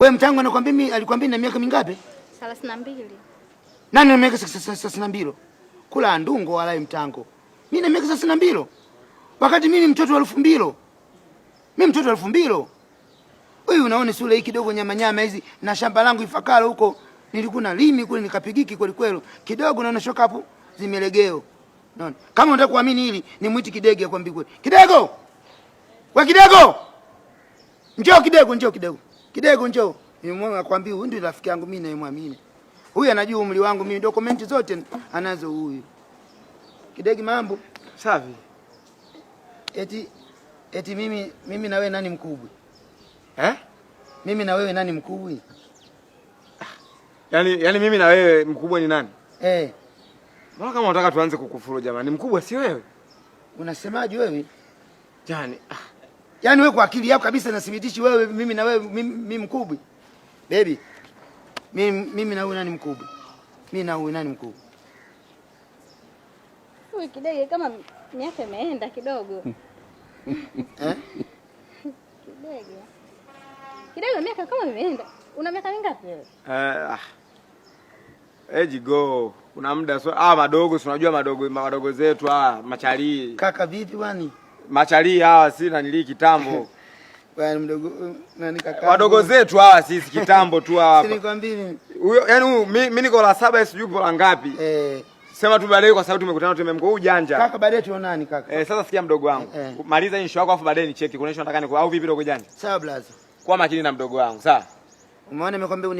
Wewe mtangu anakuambia mimi alikwambia na miaka mingapi? 32. Nani ana miaka 32? Kula ndungo wala mtango. Mimi na miaka 32. Wakati mimi mtoto wa 2000. Mimi mtoto wa 2000. Wewe unaona sura hii kidogo nyama hizi na shamba langu Ifakara huko nilikuwa na limi kule nikapigiki kweli kweli. Kidogo naona shoka hapo zimelegeo. Unaona? Kama unataka kuamini hili ni muiti Kidege akwambie kweli. Kidego! Wa Kidego! Njoo Kidego, njoo Kidego. Kidego njoo. Nimemwona akwambia huyu ndio rafiki yangu mimi naemwamini. Huyu anajua umri wangu mimi, dokumenti zote anazo huyu. Kidege mambo? Safi. Eti mimi na wewe nani mkubwa? Eh? Mimi na wewe nani mkubwa? Yaani mimi na wewe mkubwa ni nani? Mbona kama unataka tuanze kukufuru jamani, mkubwa si wewe? Unasemaje wewe? Yaani wewe kwa akili yako kabisa nathibitishi wewe mimi na wewe mimi mkubwa. Baby. Mimi na wewe nani mkubwa? Mimi na wewe nani mkubwa? Wewe Kidege kama miaka imeenda kidogo. Kidege miaka kama imeenda. Una miaka mingapi wewe? Jigo. Kuna muda madogo, si unajua madogo zetu machali. Kaka vipi wani? Machali si nanili kitambo. Bwana mdogo nani kaka? Wadogo zetu sisi kitambo tu hapa. Si nikwambie huyo yaani mimi niko la 7 sijui la ngapi. Sema tu baadaye kwa sababu tumekutana tumemko ujanja. Kaka baadaye tuonani kaka. Sasa sikia mdogo wangu. Maliza issue yako afu baadaye nicheki. Kuonesha nataka au vipi dogo janja? Sawa blaza. Kwa makini na mdogo wangu, sawa? Umeona nimekwambia